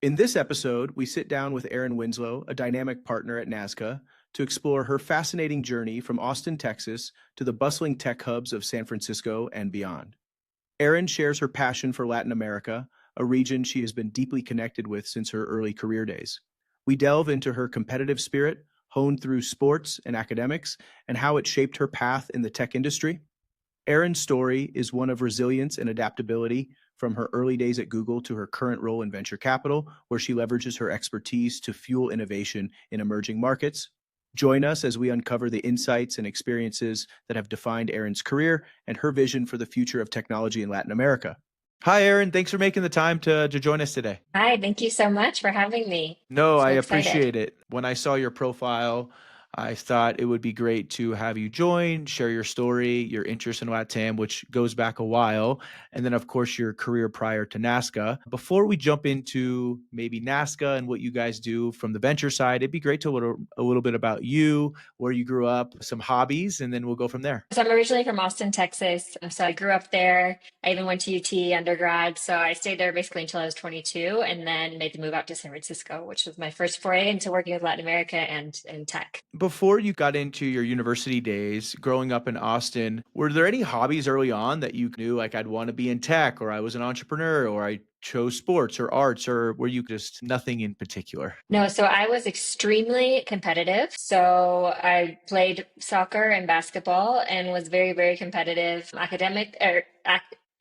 In this episode, we sit down with Erin Winslow, a dynamic partner at Nazca, to explore her fascinating journey from Austin, Texas, to the bustling tech hubs of San Francisco and beyond. Erin shares her passion for Latin America, a region she has been deeply connected with since her early career days. We delve into her competitive spirit, honed through sports and academics, and how it shaped her path in the tech industry. Erin's story is one of resilience and adaptability, from her early days at Google to her current role in venture capital, where she leverages her expertise to fuel innovation in emerging markets. Join us as we uncover the insights and experiences that have defined Erin's career and her vision for the future of technology in Latin America. Hi, Erin. Thanks for making the time to join us today. Hi, thank you so much for having me. No, I So excited. appreciate it. When I saw your profile, I thought it would be great to have you join, share your story, your interest in LATAM, which goes back a while, and then, of course, your career prior to Nazca. Before we jump into maybe Nazca and what you guys do from the venture side, it'd be great to learn a little bit about you, where you grew up, some hobbies, and then we'll go from there. So I'm originally from Austin, Texas. So I grew up there. I even went to UT undergrad. So I stayed there basically until I was 22 and then made the move out to San Francisco, which was my first foray into working with Latin America and tech. Before you got into your university days, growing up in Austin, were there any hobbies early on that you knew, like I'd want to be in tech, or I was an entrepreneur, or I chose sports or arts, or were you just nothing in particular? No, so I was extremely competitive. So I played soccer and basketball and was very, very competitive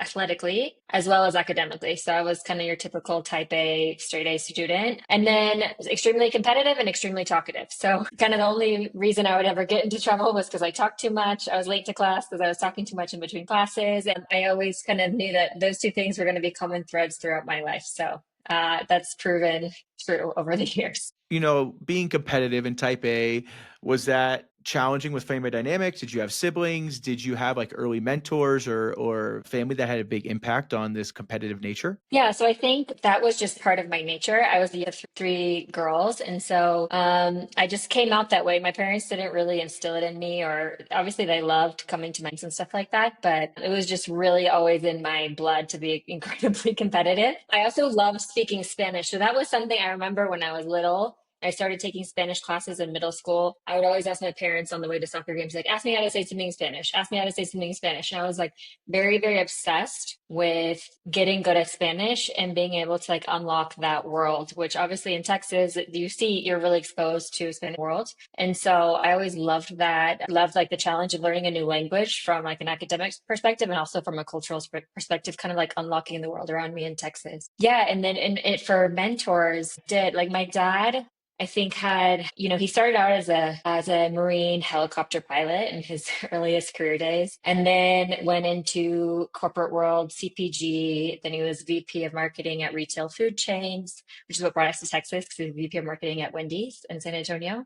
athletically as well as academically. So I was kind of your typical type A, straight A student. And then was extremely competitive and extremely talkative. So kind of the only reason I would ever get into trouble was because I talked too much. I was late to class because I was talking too much in between classes. And I always kind of knew that those two things were going to be common threads throughout my life. So that's proven true over the years. Being competitive in type A, was that challenging with family dynamics? Did you have siblings? Did you have like early mentors or family that had a big impact on this competitive nature? Yeah, so I think that was just part of my nature. I was the three girls. And so I just came out that way. My parents didn't really instill it in me, or obviously they loved coming to meetings and stuff like that, but it was just really always in my blood to be incredibly competitive. I also loved speaking Spanish. So that was something I remember when I was little. I started taking Spanish classes in middle school. I would always ask my parents on the way to soccer games, like, ask me how to say something in Spanish. Ask me how to say something in Spanish. And I was like very, very obsessed with getting good at Spanish and being able to like unlock that world, which obviously in Texas, you're really exposed to Spanish world. And so I always loved that. I loved like the challenge of learning a new language from like an academic perspective and also from a cultural perspective, kind of like unlocking the world around me in Texas. Yeah. And then for mentors, did like my dad, I think he started out as a Marine helicopter pilot in his earliest career days, and then went into corporate world, CPG. Then he was VP of marketing at retail food chains, which is what brought us to Texas, because he was VP of marketing at Wendy's in San Antonio.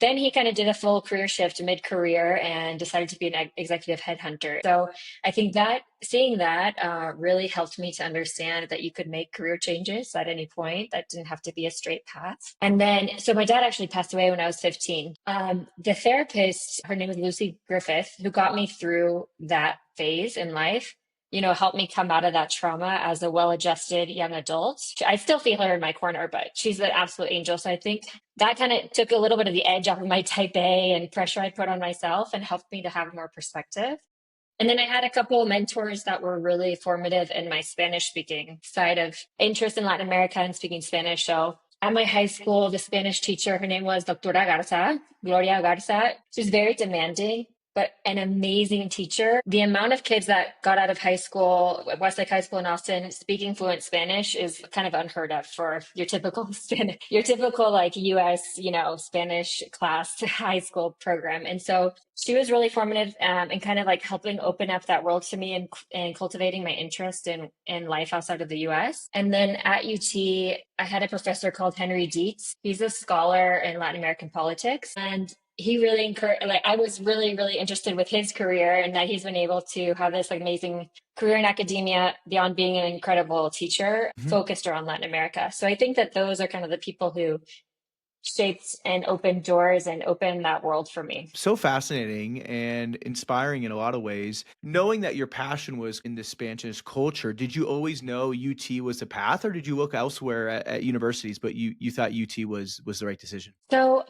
Then he kind of did a full career shift mid-career and decided to be an executive headhunter. So I think that seeing that really helped me to understand that you could make career changes at any point. That didn't have to be a straight path. And then, so my dad actually passed away when I was 15. The therapist, her name is Lucy Griffith, who got me through that phase in life, helped me come out of that trauma as a well-adjusted young adult. I still feel her in my corner, but she's an absolute angel. So I think that kind of took a little bit of the edge off of my type A and pressure I put on myself and helped me to have more perspective. And then I had a couple of mentors that were really formative in my Spanish speaking side of interest in Latin America and speaking Spanish. So at my high school, the Spanish teacher, her name was Doctora Garza, Gloria Garza. She was very demanding, but an amazing teacher. The amount of kids that got out of high school, Westlake High School in Austin, speaking fluent Spanish is kind of unheard of for your typical like US, Spanish class high school program. And so she was really formative and kind of like helping open up that world to me and cultivating my interest in life outside of the US. And then at UT, I had a professor called Henry Dietz. He's a scholar in Latin American politics, and he really encouraged, I was really, really interested with his career, and that he's been able to have this amazing career in academia beyond being an incredible teacher focused around Latin America. So I think that those are kind of the people who shaped and opened doors and opened that world for me. So fascinating and inspiring in a lot of ways. Knowing that your passion was in the Spanish culture, did you always know UT was the path, or did you look elsewhere at universities, but you thought UT was the right decision? So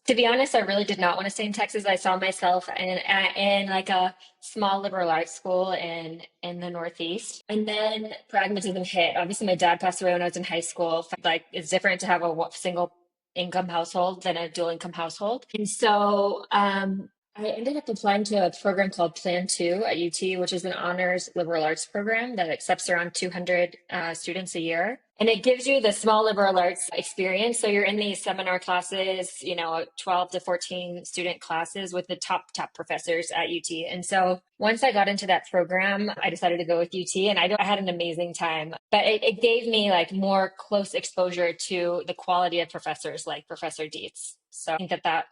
to be honest, I really did not want to stay in Texas. I saw myself in like a small liberal arts school in the Northeast, and then pragmatism hit. Obviously, my dad passed away when I was in high school. Like, it's different to have a single income household than a dual income household, and so I ended up applying to a program called Plan Two at UT, which is an honors liberal arts program that accepts around 200 students a year. And it gives you the small liberal arts experience. So you're in these seminar classes, 12 to 14 student classes with the top professors at UT. And so once I got into that program, I decided to go with UT, and I had an amazing time. But it gave me like more close exposure to the quality of professors like Professor Dietz. So I think that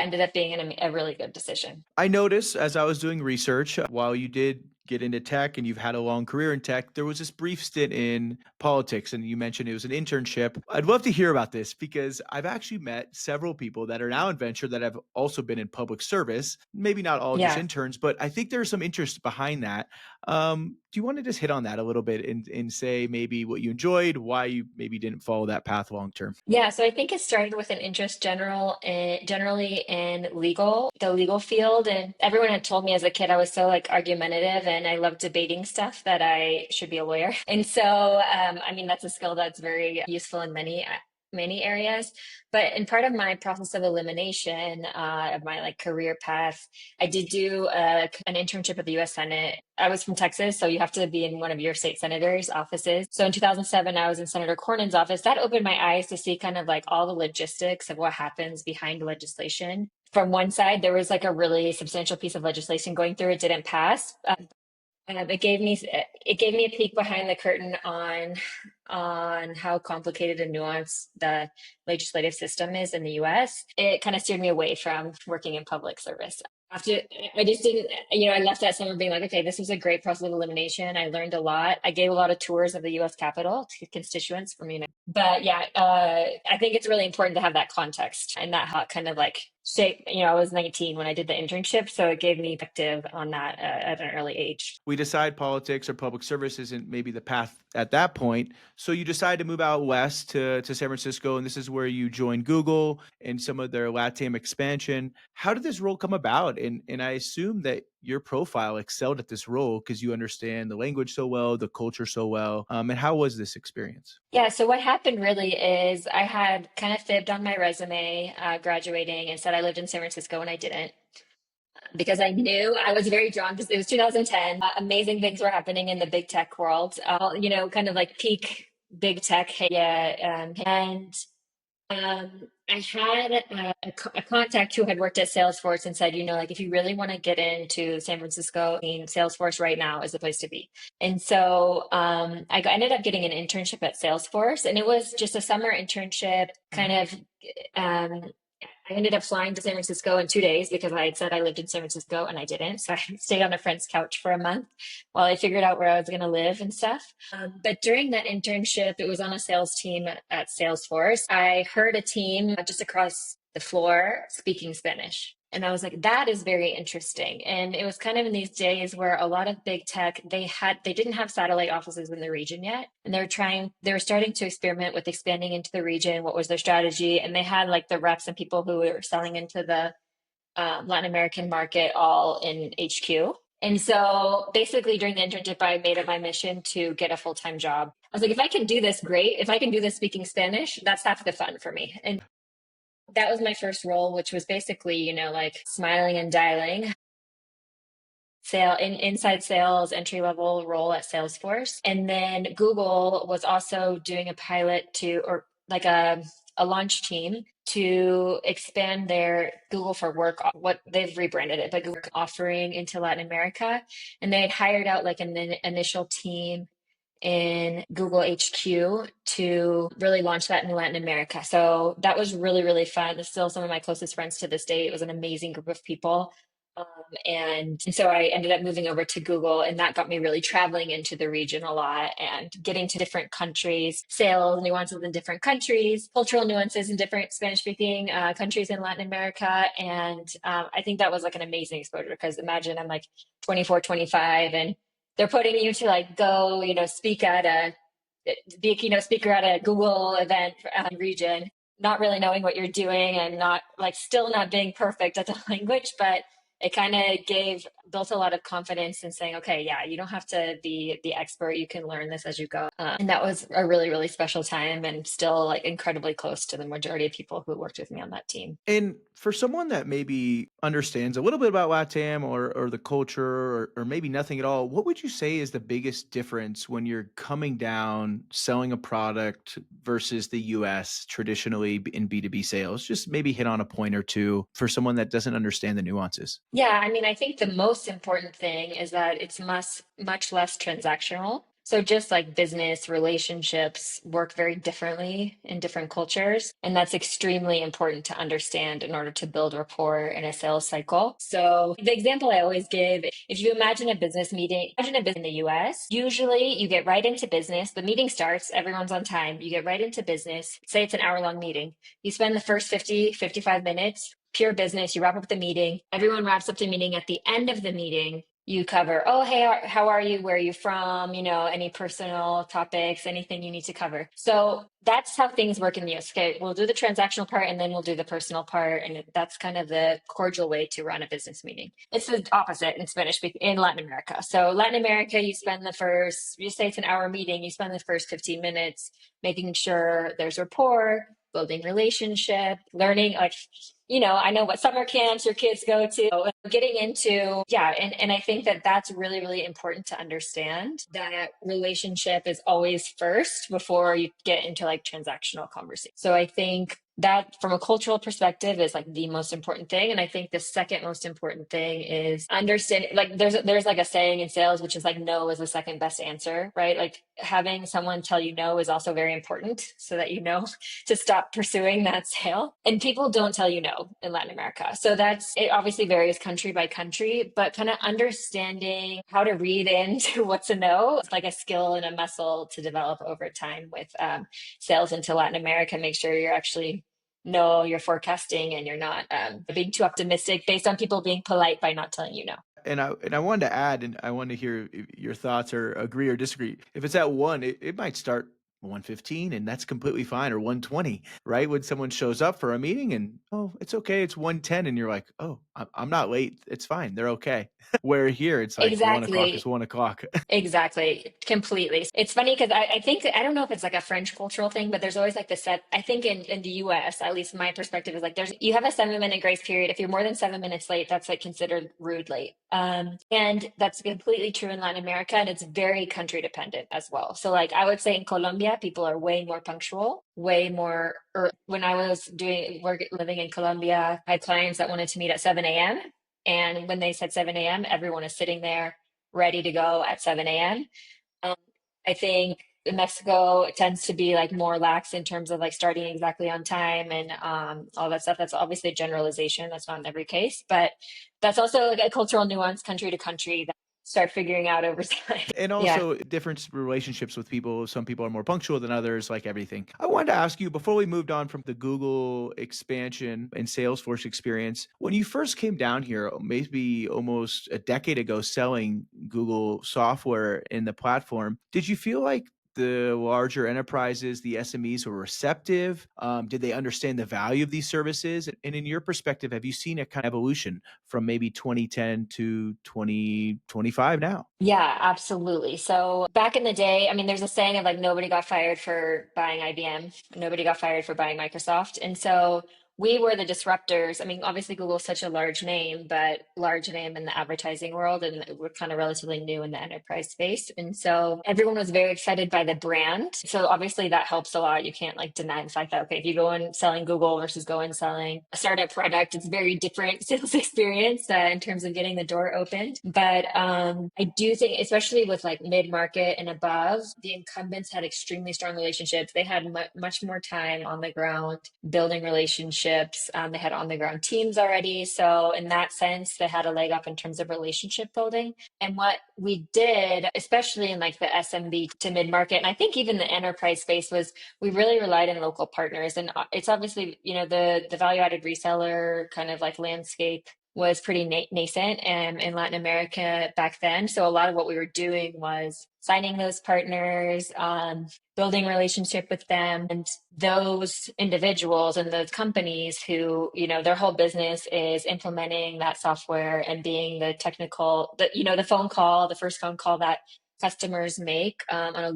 ended up being a really good decision. I noticed as I was doing research, while you did get into tech and you've had a long career in tech, there was this brief stint in politics, and you mentioned it was an internship. I'd love to hear about this because I've actually met several people that are now in venture that have also been in public service, maybe not all just Yeah. interns, but I think there's some interest behind that. Do you want to just hit on that a little bit and say maybe what you enjoyed, why you maybe didn't follow that path long term? Yeah, so I think it started with an interest generally in the legal field, and everyone had told me as a kid I was so like argumentative and I loved debating stuff that I should be a lawyer. And so, I mean, that's a skill that's very useful in many areas. But in part of my process of elimination of my like career path, I did do an internship at the U.S. Senate. I was from Texas, so you have to be in one of your state senators' offices. So in 2007, I was in Senator Cornyn's office. That opened my eyes to see kind of like all the logistics of what happens behind legislation. From one side, there was like a really substantial piece of legislation going through. It didn't pass. It gave me a peek behind the curtain on how complicated and nuanced the legislative system is in the U.S. It kind of steered me away from working in public service. After I just didn't, I left that summer being like, okay, this was a great process of elimination. I learned a lot. I gave a lot of tours of the U.S. Capitol to constituents from, but yeah, I think it's really important to have that context and that how kind of like shape. I was 19 when I did the internship, so it gave me perspective on that at an early age. We decide politics or public service isn't maybe the path at that point. So you decide to move out west to San Francisco, and this is where you join Google and some of their LATAM expansion. How did this role come about? And I assume that your profile excelled at this role because you understand the language so well, the culture so well. And how was this experience? Yeah, so what happened really is I had kind of fibbed on my resume graduating and said I lived in San Francisco, and I didn't, because I knew I was very drawn because it was 2010. Amazing things were happening in the big tech world, kind of like peak big tech. Yeah, and I had a contact who had worked at Salesforce and said, like if you really want to get into San Francisco, Salesforce right now is the place to be. And so ended up getting an internship at Salesforce, and it was just a summer internship. Kind of, I ended up flying to San Francisco in 2 days because I had said I lived in San Francisco and I didn't. So I stayed on a friend's couch for a month while I figured out where I was going to live and stuff. But during that internship, it was on a sales team at Salesforce. I heard a team just across the floor speaking Spanish. And I was like, that is very interesting. And it was kind of in these days where a lot of big tech, they didn't have satellite offices in the region yet. And they were starting to experiment with expanding into the region. What was their strategy? And they had like the reps and people who were selling into the Latin American market all in HQ. And so basically during the internship, I made it my mission to get a full-time job. I was like, if I can do this, great. If I can do this speaking Spanish, that's half the fun for me. And that was my first role, which was basically, like smiling and dialing. Inside sales, entry level role at Salesforce. And then Google was also doing a pilot or like a launch team to expand their Google for Work, what they've rebranded it, but Google offering into Latin America. And they had hired out like an initial team in Google HQ to really launch that in Latin America. So that was really, really fun. It's still some of my closest friends to this day. It was an amazing group of people. And so I ended up moving over to Google, and that got me really traveling into the region a lot and getting to different countries, sales nuances in different countries, cultural nuances in different Spanish speaking countries in Latin America. And I think that was like an amazing exposure because imagine I'm like 24, 25, and they're putting you to like go, speak at be a keynote speaker at a Google event region, not really knowing what you're doing and not like still not being perfect at the language, but it kind of built a lot of confidence in saying, okay, yeah, you don't have to be the expert. You can learn this as you go. And that was a really, really special time and still like incredibly close to the majority of people who worked with me on that team. And for someone that maybe understands a little bit about LATAM or the culture or maybe nothing at all, what would you say is the biggest difference when you're coming down selling a product versus the US traditionally in B2B sales? Just maybe hit on a point or two for someone that doesn't understand the nuances. Yeah, I mean, I think the most important thing is that it's much less transactional. So just like business relationships work very differently in different cultures, and that's extremely important to understand in order to build rapport in a sales cycle. So the example I always give, if you imagine a business meeting, imagine a business in the US, usually you get right into business, the meeting starts, everyone's on time, you get right into business, say it's an hour-long meeting. You spend the first 50, 55 minutes pure business. You wrap up the meeting. Everyone wraps up the meeting. At the end of the meeting, you cover, oh, hey, how are you? Where are you from? Any personal topics, anything you need to cover. So that's how things work in the US. Okay, we'll do the transactional part and then we'll do the personal part. And that's kind of the cordial way to run a business meeting. It's the opposite in Spanish speaking in Latin America. So Latin America, you say it's an hour meeting, you spend the first 15 minutes making sure there's rapport, building relationship, learning like I know what summer camps your kids go to, getting into, yeah. And I think that that's really, really important to understand that relationship is always first before you get into like transactional conversation. So I think that from a cultural perspective is like the most important thing. And I think the second most important thing is understanding, like there's like a saying in sales, which is like no is the second best answer, right? Like having someone tell you no is also very important so that you know to stop pursuing that sale. And people don't tell you no in Latin America. So it obviously varies country by country, but kind of understanding how to read into what's a no. It's like a skill and a muscle to develop over time with sales into Latin America. Make sure you're actually know you're forecasting and you're not being too optimistic based on people being polite by not telling you no. And I wanted to add, and I wanted to hear your thoughts or agree or disagree. If it's at one, it might start 115 and that's completely fine, or 120, right? When someone shows up for a meeting and, oh, it's okay, it's 110, and you're like, oh, I'm not late. It's fine. They're okay. Where here it's like 1 o'clock is Exactly. 1 o'clock. Exactly. Completely. It's funny because I think, I don't know if it's like a French cultural thing, but there's always like the set. I think in the US, at least my perspective is like you have a 7 minute grace period. If you're more than 7 minutes late, that's like considered rude late. And that's completely true in Latin America. And it's very country dependent as well. So like I would say in Colombia, people are way more punctual, way more. When I was doing work living in Colombia, I had clients that wanted to meet at 7 a.m. And when they said 7 a.m., everyone is sitting there ready to go at 7 a.m. Um, I think Mexico tends to be like more lax in terms of like starting exactly on time and all that stuff. That's obviously a generalization. That's not in every case, but that's also like a cultural nuance country to country that start figuring out over time. And Yeah. also different relationships with people. Some people are more punctual than others, like everything. I wanted to ask you before we moved on from the Google expansion and Salesforce experience, when you first came down here, maybe almost a decade ago, selling Google software in the platform, did you feel like the larger enterprises, the SMEs were receptive? Did they understand the value of these services? And in your perspective, have you seen a kind of evolution from maybe 2010 to 2025 now? Yeah, absolutely. So back in the day, I mean, there's a saying of like nobody got fired for buying IBM, nobody got fired for buying Microsoft. And so we were the disruptors. I mean, obviously Google's such a large name, but large name in the advertising world, and we're kind of relatively new in the enterprise space. And so everyone was very excited by the brand. So obviously that helps a lot. You can't like deny the fact that, okay, if you go in selling Google versus go in selling a startup product, it's very different sales experience in terms of getting the door opened. But I do think, especially with like mid-market and above, the incumbents had extremely strong relationships. They had much more time on the ground building relationships partnerships. They had on the ground teams already. So in that sense, they had a leg up in terms of relationship building. And what we did, especially in like the SMB to mid market, and I think even the enterprise space, was we really relied on local partners. And it's obviously, the value added reseller kind of like landscape was pretty nascent in Latin America back then. So a lot of what we were doing was signing those partners, building relationship with them, and those individuals and those companies who, their whole business is implementing that software and being the technical, the phone call, the first phone call that customers make on a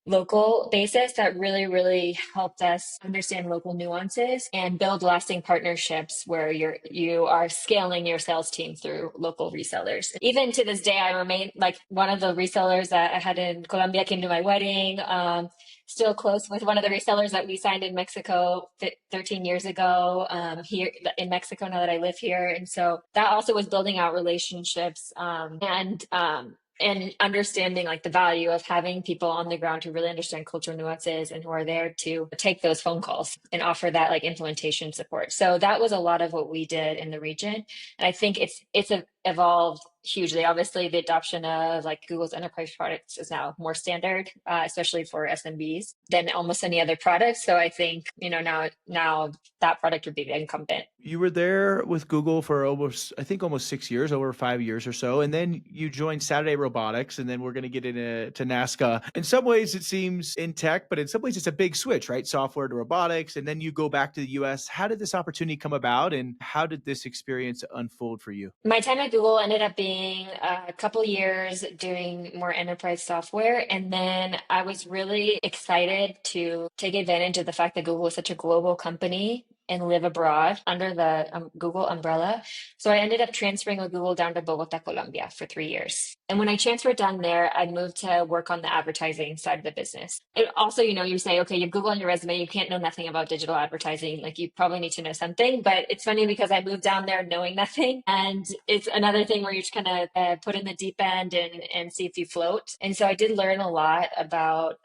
local basis. That really helped us understand local nuances and build lasting partnerships where you are scaling your sales team through local resellers. Even to this day, I remain like one of the resellers that I had in Colombia came to my wedding. Still close with one of the resellers that we signed in Mexico 13 years ago, here in Mexico now that I live here. And so that also was building out relationships, and understanding like the value of having people on the ground who really understand cultural nuances and who are there to take those phone calls and offer that like implementation support. So that was a lot of what we did in the region. And I think it's evolved hugely. Obviously, the adoption of like Google's enterprise products is now more standard, especially for SMBs, than almost any other product. So I think, now that product would be the incumbent. You were there with Google for almost 6 years, over 5 years or so. And then you joined Saturday Robotics, and then we're going to get into Nazca. In some ways, it seems in tech, but in some ways, it's a big switch, right? Software to robotics. And then you go back to the US. How did this opportunity come about, and how did this experience unfold for you? My time at Google ended up being a couple years doing more enterprise software. And then I was really excited to take advantage of the fact that Google is such a global company and live abroad under the Google umbrella. So I ended up transferring with Google down to Bogota, Colombia for 3 years. And when I transferred down there, I moved to work on the advertising side of the business. It also, you say, okay, you have Google on your resume, you can't know nothing about digital advertising. Like you probably need to know something, but it's funny because I moved down there knowing nothing. And it's another thing where you're just kind of put in the deep end and see if you float. And so I did learn a lot about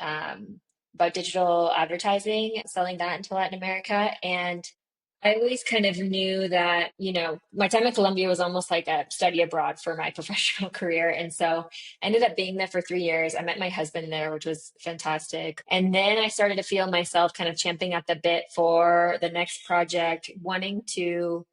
digital advertising, selling that into Latin America. And I always kind of knew that, my time at Columbia was almost like a study abroad for my professional career. And so I ended up being there for 3 years. I met my husband there, which was fantastic. And then I started to feel myself kind of champing at the bit for the next project, wanting to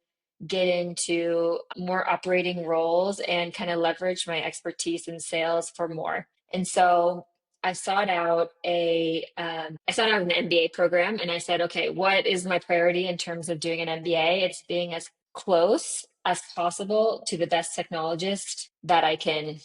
get into more operating roles and kind of leverage my expertise in sales for more. And so I sought out an MBA program, and I said, okay, what is my priority in terms of doing an MBA? It's being as close as possible to the best technologist that I can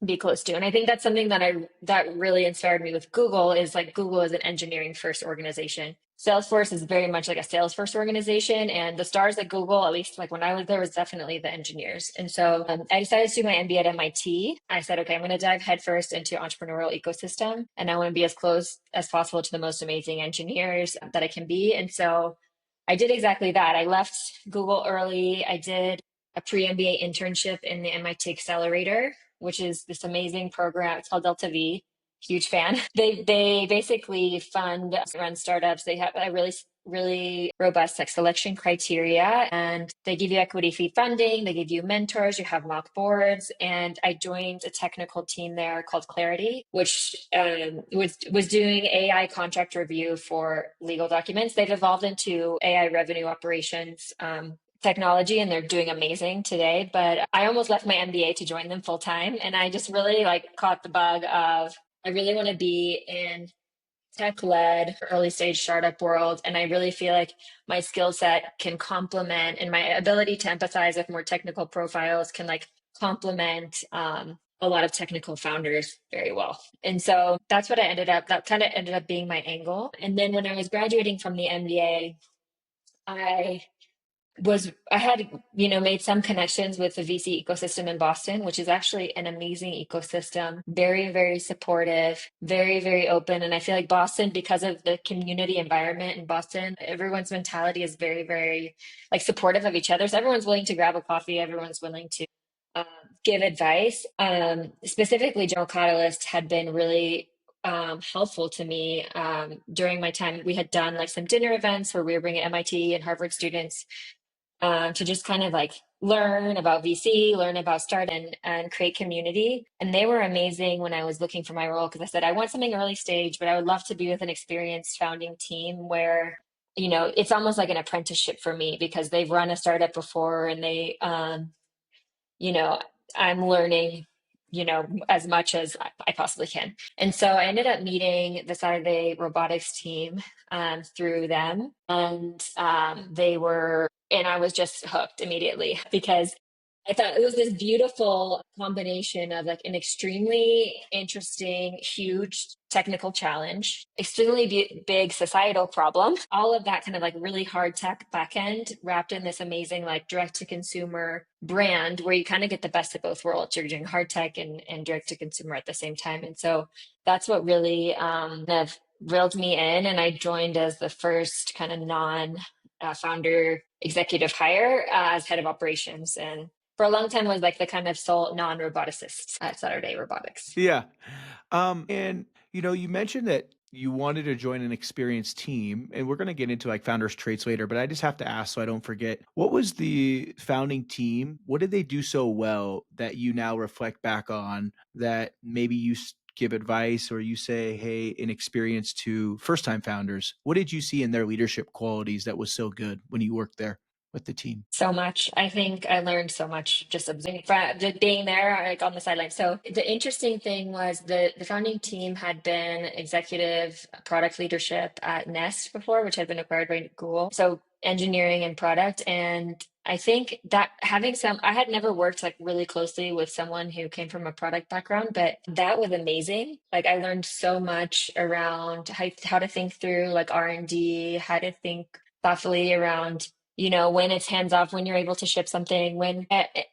be close to. And I think that's something that really inspired me with Google, is like Google is an engineering first organization. Salesforce is very much like a sales first organization, and the stars at Google, at least like when I was there, was definitely the engineers. And so I decided to do my MBA at MIT. I said, okay, I'm going to dive headfirst into entrepreneurial ecosystem, and I want to be as close as possible to the most amazing engineers that I can be. And so I did exactly that. I left Google early. I did a pre-MBA internship in the MIT Accelerator, which is this amazing program. It's called Delta V. Huge fan. They basically run startups. They have a really robust like selection criteria, and they give you equity fee funding. They give you mentors. You have mock boards, and I joined a technical team there called Clarity, which was doing AI contract review for legal documents. They've evolved into AI revenue operations technology, and they're doing amazing today. But I almost left my MBA to join them full time, and I just really like caught the bug of I really want to be in tech-led early stage startup world, and I really feel like my skill set can complement, and my ability to empathize with more technical profiles can like complement a lot of technical founders very well. And so that's what that kind of ended up being my angle. And then when I was graduating from the MBA, I had, made some connections with the VC ecosystem in Boston, which is actually an amazing ecosystem, very, very supportive, very, very open. And I feel like Boston, because of the community environment in Boston, everyone's mentality is very, very like supportive of each other. So everyone's willing to grab a coffee. Everyone's willing to give advice. Specifically, General Catalyst had been really helpful to me during my time. We had done like some dinner events where we were bringing MIT and Harvard students to just kind of like learn about VC, learn about and create community. And they were amazing when I was looking for my role because I said, I want something early stage, but I would love to be with an experienced founding team where, it's almost like an apprenticeship for me because they've run a startup before and you know, I'm learning, as much as I possibly can. And so I ended up meeting the Saturday robotics team through them. And and I was just hooked immediately because I thought it was this beautiful combination of like an extremely interesting, huge technical challenge, extremely big societal problem, all of that kind of like really hard tech backend wrapped in this amazing like direct to consumer brand where you kind of get the best of both worlds. You're doing hard tech and direct to consumer at the same time. And so that's what really kind of reeled me in. And I joined as the first kind of non founder executive hire as head of operations. And for a long time was like the kind of sole non-roboticist at Saturday Robotics. Yeah. And you mentioned that you wanted to join an experienced team, and we're going to get into like founders traits later, but I just have to ask so I don't forget. What was the founding team? What did they do so well that you now reflect back on that maybe give advice or you say, hey, an experience to first-time founders? What did you see in their leadership qualities that was so good when you worked there with the team? So much. I think I learned so much just observing, just being there, like on the sideline. So the interesting thing was the founding team had been executive product leadership at Nest before, which had been acquired by Google. So engineering and product. And I think that I had never worked like really closely with someone who came from a product background, but that was amazing. Like I learned so much around how to think through like R&D, how to think thoughtfully around when it's hands off, when you're able to ship something, when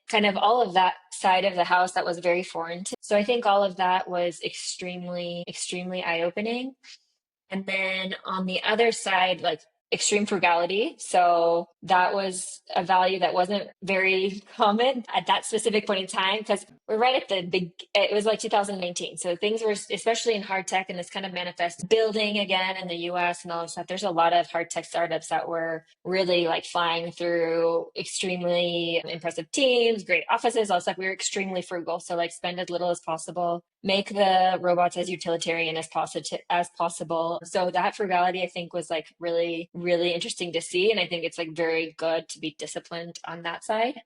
kind of all of that side of the house that was very foreign to. So I think all of that was extremely, extremely eye opening. And then on the other side, like extreme frugality. So that was a value that wasn't very common at that specific point in time because we're right at the big, it was like 2019. So things were, especially in hard tech, and this kind of manifest building again in the US and all this stuff. There's a lot of hard tech startups that were really like flying through extremely impressive teams, great offices, all stuff. We were extremely frugal. So like spend as little as possible, make the robots as utilitarian as possible. So that frugality, I think, was like really, really interesting to see. And I think it's like very good to be disciplined on that side.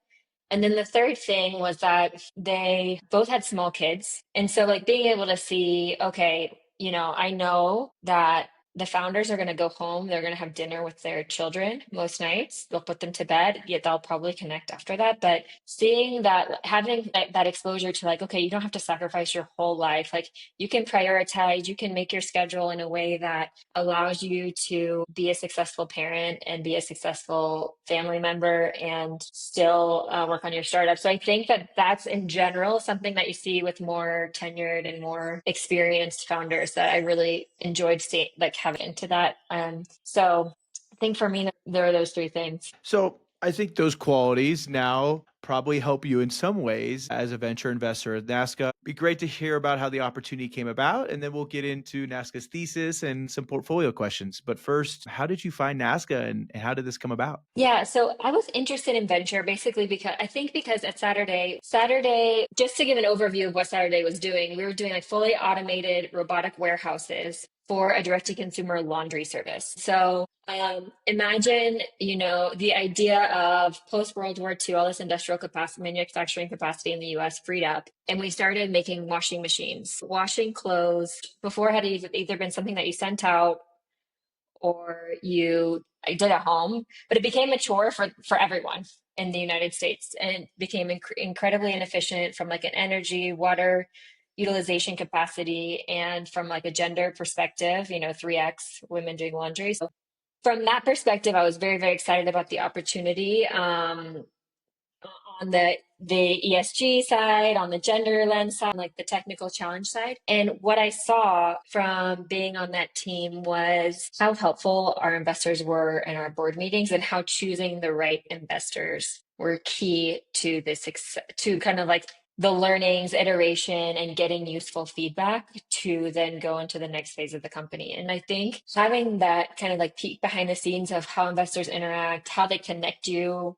And then the third thing was that they both had small kids. And so like being able to see, okay, I know that the founders are going to go home. They're going to have dinner with their children most nights. They'll put them to bed, yet they'll probably connect after that. But seeing that, having that exposure to like, okay, you don't have to sacrifice your whole life. Like you can prioritize, you can make your schedule in a way that allows you to be a successful parent and be a successful family member and still work on your startup. So I think that that's in general something that you see with more tenured and more experienced founders that I really enjoyed seeing, like having into that. So I think for me, there are those three things. So I think those qualities now probably help you in some ways as a venture investor at Nazca. Be great to hear about how the opportunity came about, and then we'll get into Nazca's thesis and some portfolio questions. But first, how did you find Nazca and how did this come about? Yeah, so I was interested in venture basically because at Saturday, just to give an overview of what Saturday was doing, we were doing like fully automated robotic warehouses for a direct-to-consumer laundry service. So imagine, the idea of post-World War II, all this industrial capacity, manufacturing capacity in the US freed up, and we started making washing machines. Washing clothes before had either been something that you sent out or you did at home, but it became a chore for everyone in the United States, and it became incredibly inefficient from like an energy, water utilization capacity, and from like a gender perspective, 3x women doing laundry. So from that perspective, I was very, very excited about the opportunity. On the ESG side, on the gender lens side, like the technical challenge side. And what I saw from being on that team was how helpful our investors were in our board meetings and how choosing the right investors were key to this, to kind of like the learnings, iteration, and getting useful feedback to then go into the next phase of the company. And I think having that kind of like peek behind the scenes of how investors interact, how they connect you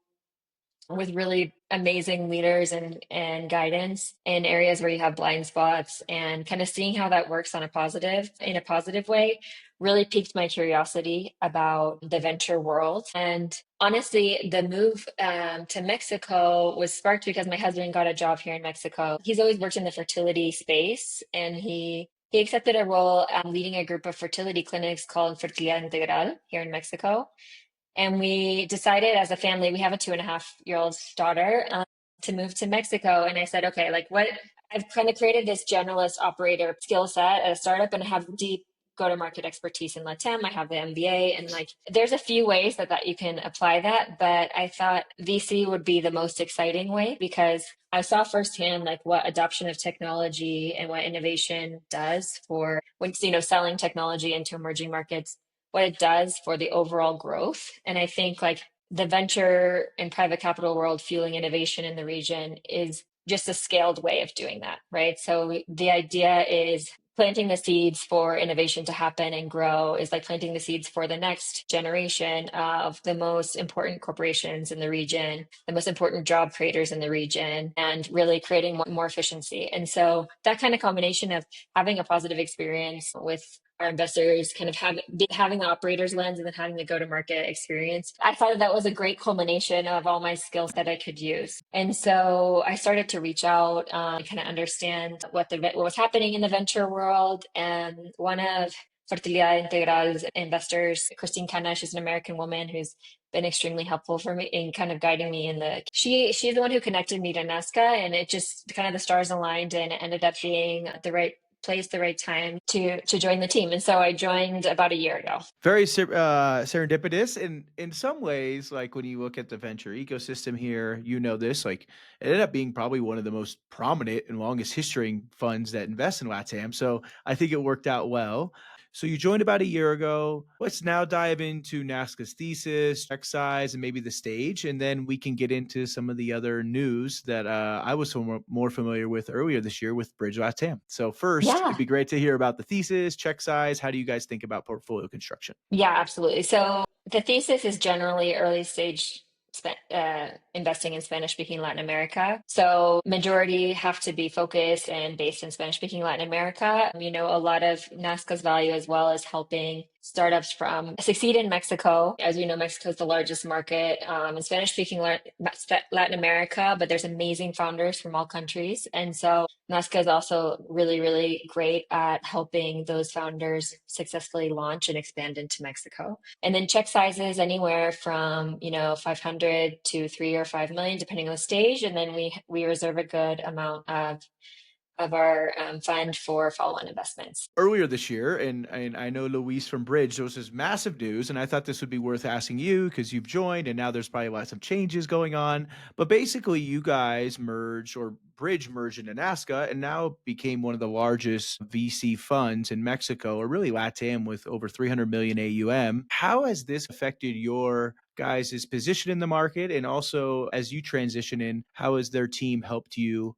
with really amazing leaders and guidance in areas where you have blind spots, and kind of seeing how that works in a positive way really piqued my curiosity about the venture world. And honestly, the move to Mexico was sparked because my husband got a job here in Mexico. He's always worked in the fertility space, and he accepted a role leading a group of fertility clinics called Fertilidad Integral here in Mexico. And we decided as a family, we have a 2.5-year-old daughter, to move to Mexico. And I said, okay, like what I've kind of created this generalist operator skill set at a startup, and I have deep go-to-market expertise in LATAM. I have the MBA, and like there's a few ways that you can apply that. But I thought VC would be the most exciting way, because I saw firsthand like what adoption of technology and what innovation does for when, selling technology into emerging markets, what it does for the overall growth. And I think like the venture and private capital world fueling innovation in the region is just a scaled way of doing that, right? So the idea is planting the seeds for innovation to happen and grow is like planting the seeds for the next generation of the most important corporations in the region, the most important job creators in the region, and really creating more efficiency. And so that kind of combination of having a positive experience with our investors, kind of having the operator's lens and then having the go-to-market experience, I thought that was a great culmination of all my skills that I could use. And so I started to reach out, kind of understand what was happening in the venture world. And one of Fertilidad Integral's investors, Christine Cana, she's an American woman who's been extremely helpful for me in kind of guiding me she's the one who connected me to Nazca, and it just kind of the stars aligned, and it ended up being the right place, the right time to join the team. And so I joined about a year ago. Very serendipitous. And in some ways, like when you look at the venture ecosystem here, this, like it ended up being probably one of the most prominent and longest history funds that invest in LATAM. So I think it worked out well. So you joined about a year ago. Let's now dive into Nazca's thesis, check size, and maybe the stage, and then we can get into some of the other news that I was more familiar with earlier this year with Bridge LATAM. So first, Yeah. it'd be great to hear about the thesis, check size. How do you guys think about portfolio construction? Yeah, absolutely. So the thesis is generally early stage investing in Spanish speaking Latin America. So majority have to be focused and based in Spanish speaking Latin America. A lot of Nazca's value as well is helping startups from succeed in Mexico. As we know, Mexico is the largest market in Spanish speaking Latin America, but there's amazing founders from all countries. And so Nazca is also really, really great at helping those founders successfully launch and expand into Mexico. And then check sizes anywhere from 500 to 3 or 5 million, depending on the stage. And then we reserve a good amount of our fund for follow-on investments. Earlier this year, and I know Luis from Bridge, there was this massive news, and I thought this would be worth asking you because you've joined, and now there's probably lots of changes going on. But basically, you guys merged, or Bridge merged into Nazca, and now became one of the largest VC funds in Mexico, or really LATAM, with over 300 million AUM. How has this affected your guys' position in the market? And also, as you transition in, how has their team helped you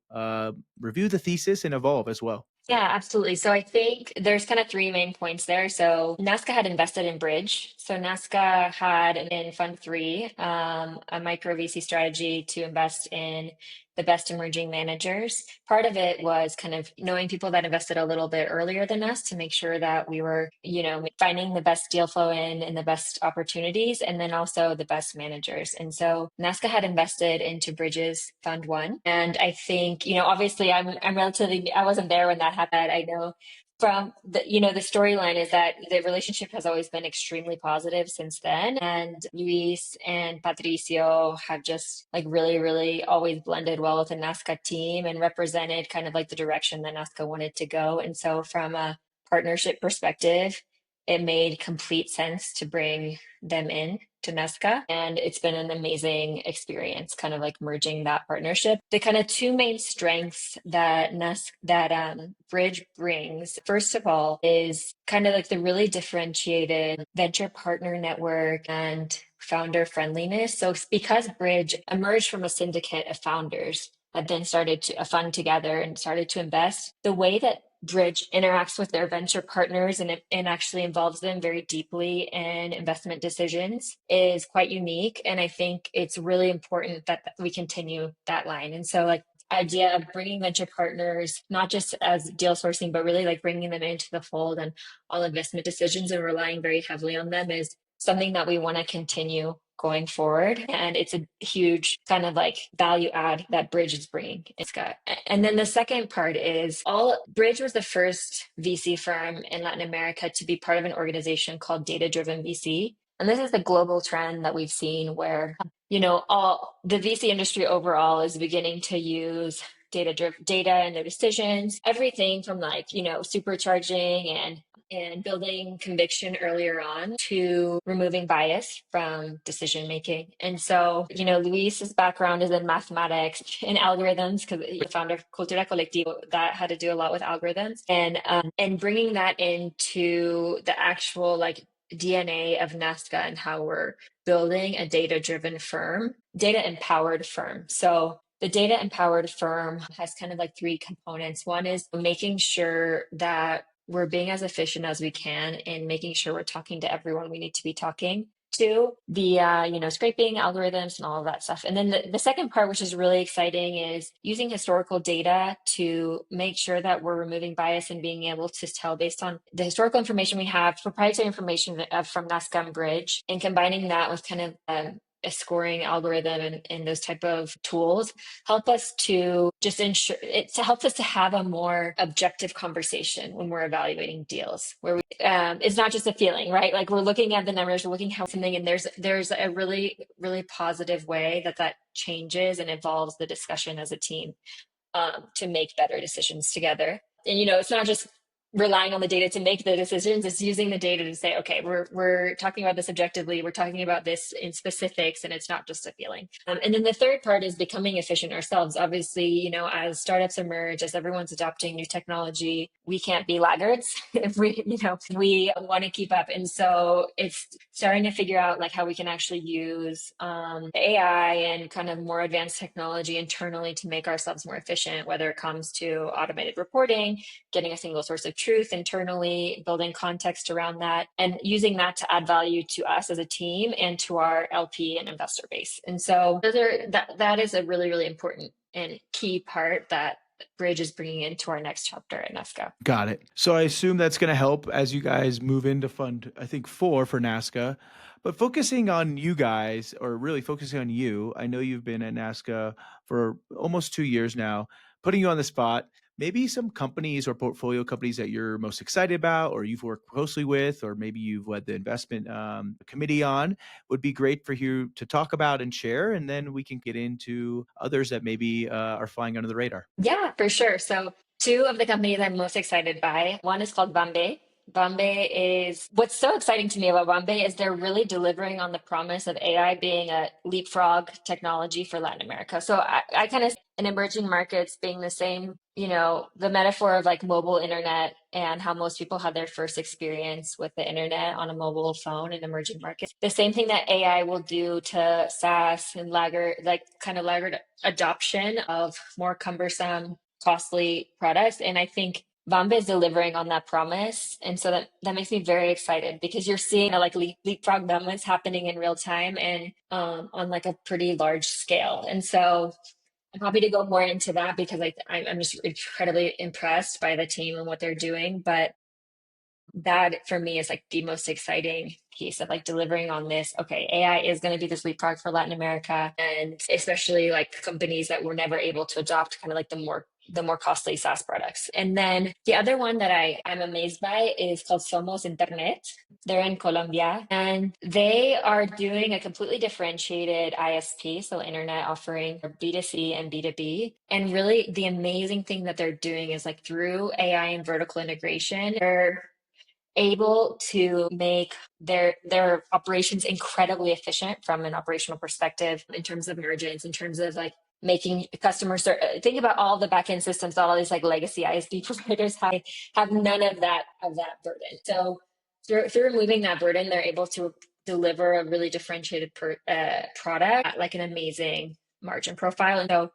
review the thesis and evolve as well? Yeah, absolutely. So I think there's kind of three main points there. So Nazca had invested in Bridge. So Nazca had in Fund 3 a micro VC strategy to invest in the best emerging managers. Part of it was kind of knowing people that invested a little bit earlier than us to make sure that we were, finding the best deal flow in and the best opportunities, and then also the best managers. And so Nazca had invested into Bridges Fund 1. And I think, obviously I wasn't there when that happened. I know from the storyline is that the relationship has always been extremely positive since then, and Luis and Patricio have just like really, really always blended well with the Nazca team and represented kind of like the direction that Nazca wanted to go. And so from a partnership perspective, it made complete sense to bring them in to Nazca. And it's been an amazing experience, kind of like merging that partnership. The kind of two main strengths that Bridge brings, first of all, is kind of like the really differentiated venture partner network and founder friendliness. So because Bridge emerged from a syndicate of founders, had then started to a fund together and started to invest. The way that Bridge interacts with their venture partners and actually involves them very deeply in investment decisions is quite unique. And I think it's really important that we continue that line. And so, like, idea of bringing venture partners, not just as deal sourcing, but really like bringing them into the fold and all investment decisions and relying very heavily on them is something that we want to continue going forward. And it's a huge kind of like value add that Bridge is bringing. It's got, and then the second part is Bridge was the first VC firm in Latin America to be part of an organization called Data Driven VC. And this is the global trend that we've seen where, all the VC industry overall is beginning to use data in their decisions, everything from like, supercharging and building conviction earlier on to removing bias from decision making. And so, Luis's background is in mathematics and algorithms because he founded Cultura Colectiva that had to do a lot with algorithms and bringing that into the actual like DNA of Nazca and how we're building a data-driven firm, data-empowered firm. So the data empowered firm has kind of like three components. One is making sure that we're being as efficient as we can and making sure we're talking to everyone we need to be talking to, the scraping algorithms and all of that stuff. And then the second part, which is really exciting, is using historical data to make sure that we're removing bias and being able to tell based on the historical information we have, proprietary information from Nazca and Bridge, and combining that with kind of a scoring algorithm and those type of tools help us to just ensure it helps us to have a more objective conversation when we're evaluating deals where it's not just a feeling, right? Like we're looking at the numbers, we're looking at something, and there's a really, really positive way that changes and evolves the discussion as a team to make better decisions together. And it's not just relying on the data to make the decisions, it's using the data to say, okay, we're talking about this objectively, we're talking about this in specifics, and it's not just a feeling. And then the third part is becoming efficient ourselves. Obviously, as startups emerge, as everyone's adopting new technology, we can't be laggards if we want to keep up. And so it's starting to figure out like how we can actually use AI and kind of more advanced technology internally to make ourselves more efficient, whether it comes to automated reporting, getting a single source of truth internally, building context around that, and using that to add value to us as a team and to our LP and investor base. And so that is a really, really important and key part that Bridge is bringing into our next chapter at Nazca. Got it. So I assume that's going to help as you guys move into fund, I think 4 for Nazca. But focusing on you guys, or really focusing on you, I know you've been at Nazca for almost 2 years now. Putting you on the spot, maybe some companies or portfolio companies that you're most excited about, or you've worked closely with, or maybe you've led the investment committee on, would be great for you to talk about and share. And then we can get into others that maybe are flying under the radar. Yeah, for sure. So 2 of the companies I'm most excited by, one is called Bambe. Bambe is what's so exciting to me about Bambe is they're really delivering on the promise of AI being a leapfrog technology for Latin America. So I kind of in emerging markets being the same, the metaphor of like mobile internet and how most people have their first experience with the internet on a mobile phone in emerging markets. The same thing that AI will do to SaaS and laggard adoption of more cumbersome, costly products. And I think Vamba is delivering on that promise. And so that makes me very excited because you're seeing like leapfrog moments happening in real time and on like a pretty large scale. And so I'm happy to go more into that because I'm just incredibly impressed by the team and what they're doing. But that for me is like the most exciting piece of like delivering on this. Okay, AI is going to be this leapfrog for Latin America, and especially like companies that were never able to adopt kind of like the more costly SaaS products. And then the other one that I'm amazed by is called Somos Internet. They're in Colombia and they are doing a completely differentiated ISP, so internet offering for B2C and B2B. And really the amazing thing that they're doing is like through AI and vertical integration, they're able to make their operations incredibly efficient from an operational perspective in terms of margins, in terms of like making customers think about all the backend systems, all these like legacy ISP providers have none of that burden. So through removing that burden, they're able to deliver a really differentiated product at like an amazing margin profile. And so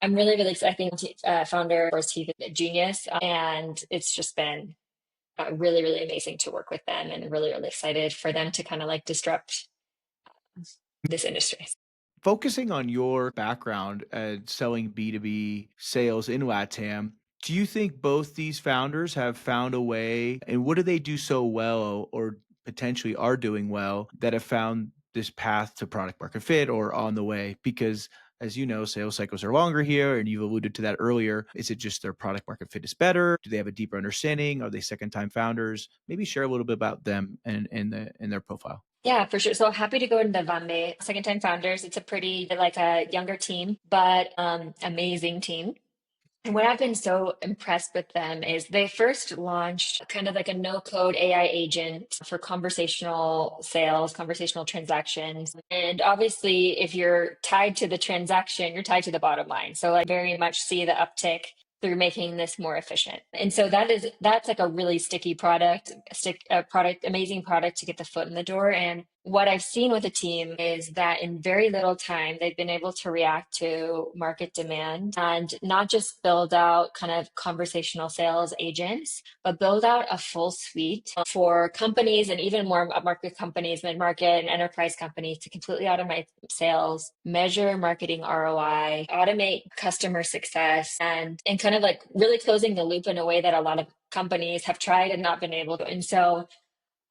I'm really, really excited. I think founder, of course, he's a genius, and it's just been really, really amazing to work with them, and really, really excited for them to kind of like disrupt this industry. Focusing on your background at selling B2B sales in LATAM, do you think both these founders have found a way, and what do they do so well or potentially are doing well that have found this path to product market fit or on the way? Because as you know, sales cycles are longer here, and you've alluded to that earlier. Is it just their product market fit is better? Do they have a deeper understanding? Are they second time founders? Maybe share a little bit about them and their profile. Yeah, for sure. So happy to go into Vambe. Second time founders. It's a pretty like a younger team, but amazing team. And what I've been so impressed with them is they first launched kind of like a no code AI agent for conversational sales, conversational transactions. And obviously, if you're tied to the transaction, you're tied to the bottom line. So I very much see the uptick through making this more efficient. And so that's like a really sticky product, amazing product to get the foot in the door. And what I've seen with the team is that in very little time, they've been able to react to market demand and not just build out kind of conversational sales agents, but build out a full suite for companies and even more market companies, mid-market and enterprise companies to completely automate sales, measure marketing ROI, automate customer success, and kind of like really closing the loop in a way that a lot of companies have tried and not been able to. And so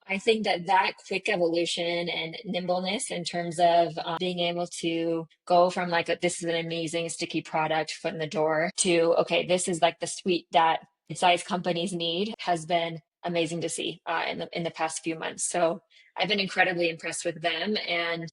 I think that quick evolution and nimbleness in terms of being able to go from like this is an amazing sticky product foot in the door to okay, this is like the suite that size companies need has been amazing to see in the past few months. So I've been incredibly impressed with them, and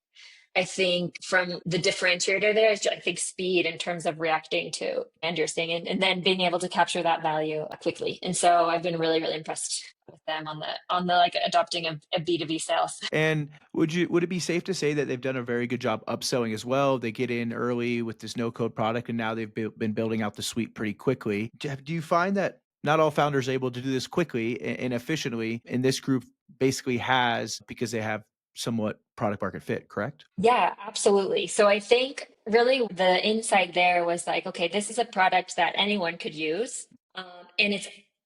I think from the differentiator there is I think speed in terms of reacting to and you're saying and then being able to capture that value quickly. And so I've been really, really impressed with them on the like adopting a B2B sales. And would it be safe to say that they've done a very good job upselling as well? They get in early with this no code product, and now they've been building out the suite pretty quickly. Do you find that not all founders are able to do this quickly and efficiently? And this group basically has because they have somewhat product market fit, correct? Yeah, absolutely. So I think really the insight there was like, okay, this is a product that anyone could use, and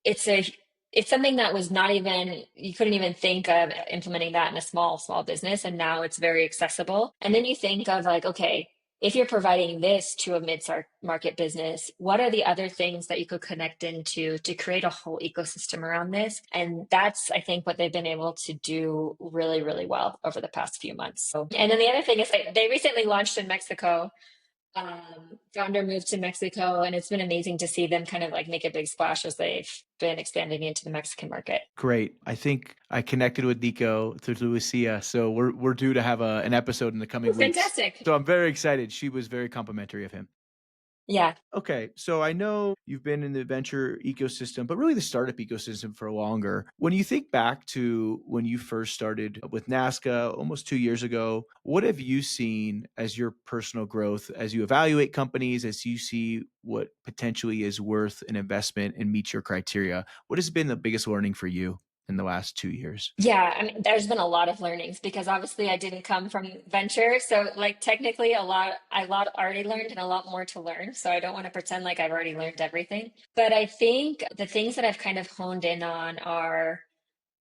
it's a it's something that was not even you couldn't even think of implementing that in a small business, and now it's very accessible. And then you think of like, okay, if you're providing this to a mid-market business, what are the other things that you could connect into to create a whole ecosystem around this? And that's, I think, what they've been able to do really, really well over the past few months. So, and then the other thing is they recently launched in Mexico. Founder moved to Mexico, and it's been amazing to see them kind of like make a big splash as they've been expanding into the Mexican market. Great. I think I connected with Nico through Lucia, so we're due to have an episode in the Oh, coming weeks. fantastic. So I'm very excited. She was very complimentary of him. Yeah. Okay, so I know you've been in the venture ecosystem, but really the startup ecosystem for longer. When you think back to when you first started with Nazca almost 2 years ago, what have you seen as your personal growth as you evaluate companies, as you see what potentially is worth an investment and meets your criteria? What has been the biggest learning for you in the last 2 years? Yeah, I mean, there's been a lot of learnings because obviously I didn't come from venture. So like technically a lot already learned and a lot more to learn. So I don't want to pretend like I've already learned everything. But I think the things that I've kind of honed in on are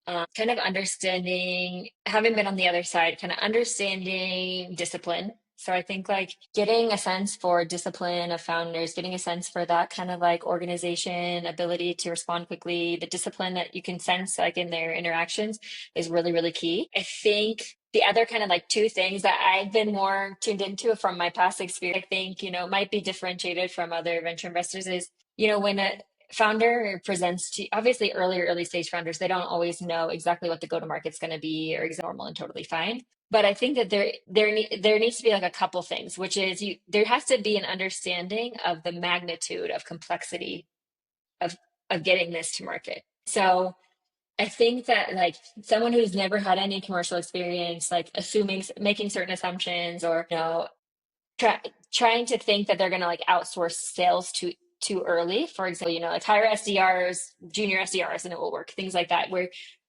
kind of understanding, having been on the other side, kind of understanding discipline. So I think like getting a sense for discipline of founders, getting a sense for that kind of like organization, ability to respond quickly, the discipline that you can sense like in their interactions is really, really key. I think the other kind of like two things that I've been more tuned into from my past experience, I think, might be differentiated from other venture investors is, when a founder presents to obviously early stage founders, they don't always know exactly what the go to market's going to be or exactly normal and totally fine. But I think that there needs to be like a couple things, which is there has to be an understanding of the magnitude of complexity of getting this to market. So I think that like someone who's never had any commercial experience, like making certain assumptions or trying to think that they're going to like outsource sales too early. For example, like hire SDRs, junior SDRs, and it will work. Things like that, where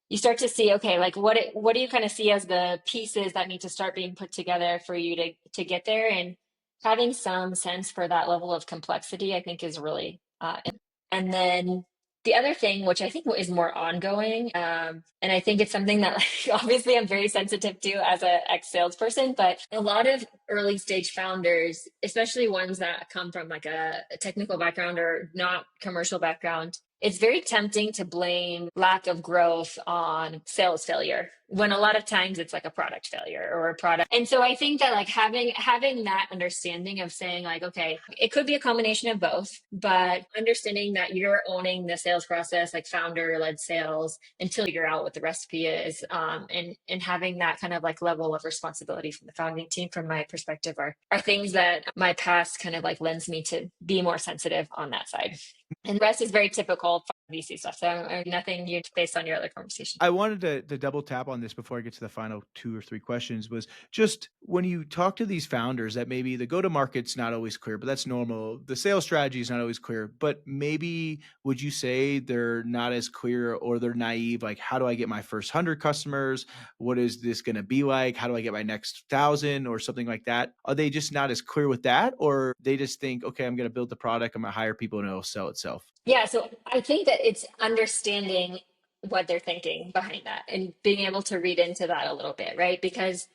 you start to see, okay, like what do you kind of see as the pieces that need to start being put together for you to get there? And having some sense for that level of complexity, I think is really, and then the other thing, which I think is more ongoing, and I think it's something that like, obviously I'm very sensitive to as a ex salesperson, but a lot of early stage founders, especially ones that come from like a technical background or not commercial background, it's very tempting to blame lack of growth on sales failure when a lot of times it's like a product failure or a product. And so I think that like having that understanding of saying like, okay, it could be a combination of both, but understanding that you're owning the sales process, like founder led sales, until you figure out what the recipe is, and having that kind of like level of responsibility from the founding team, from my perspective, are things that my past kind of like lends me to be more sensitive on that side. And the rest is very typical VC stuff. So nothing new based on your other conversation. I wanted to double tap on this before I get to the final 2 or 3 questions, was just when you talk to these founders that maybe the go-to-market's not always clear, but that's normal. The sales strategy is not always clear, but maybe would you say they're not as clear or they're naive? Like, how do I get my first 100 customers? What is this going to be like? How do I get my next 1,000 or something like that? Are they just not as clear with that? Or they just think, okay, I'm going to build the product, I'm going to hire people and it'll sell itself? Yeah, so I think that it's understanding what they're thinking behind that and being able to read into that a little bit, right? Because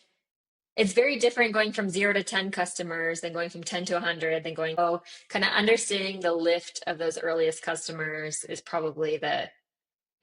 it's very different going from 0 to 10 customers than going from 10 to 100, then going, oh, kind of understanding the lift of those earliest customers is probably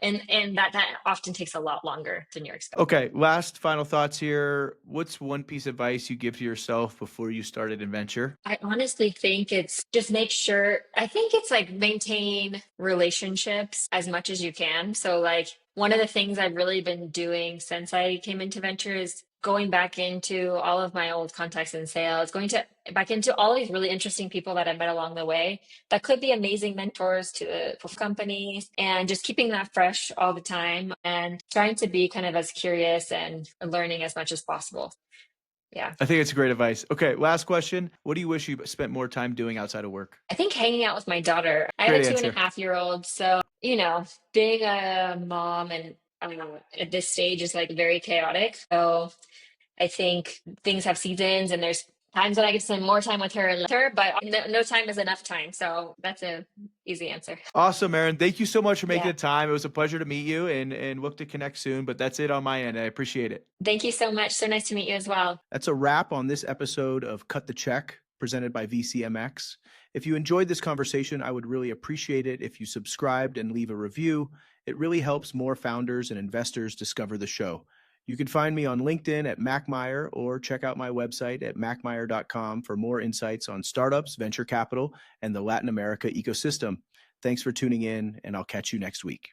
and that often takes a lot longer than you're expecting. Okay, last final thoughts here. What's one piece of advice you give to yourself before you started a venture? I honestly think it's just make sure, I think it's like maintain relationships as much as you can. So, like, one of the things I've really been doing since I came into venture is going back into all of my old contacts in sales, going to back into all these really interesting people that I met along the way that could be amazing mentors for companies, and just keeping that fresh all the time and trying to be kind of as curious and learning as much as possible. Yeah. I think it's great advice. Okay, last question. What do you wish you spent more time doing outside of work? I think hanging out with my daughter. I have a Great two and a answer. half year old. So, being a mom and at this stage is like very chaotic. So I think things have seasons and there's times that I get to spend more time with her and her, but no time is enough time. So that's a easy answer. Awesome, Erin. Thank you so much for making Yeah. the time. It was a pleasure to meet you and look to connect soon. But that's it on my end. I appreciate it. Thank you so much. So nice to meet you as well. That's a wrap on this episode of Cut the Check, presented by VCMX. If you enjoyed this conversation, I would really appreciate it if you subscribed and leave a review. It really helps more founders and investors discover the show. You can find me on LinkedIn at Mack Meyer, or check out my website at mackmeyer.com for more insights on startups, venture capital, and the Latin America ecosystem. Thanks for tuning in, and I'll catch you next week.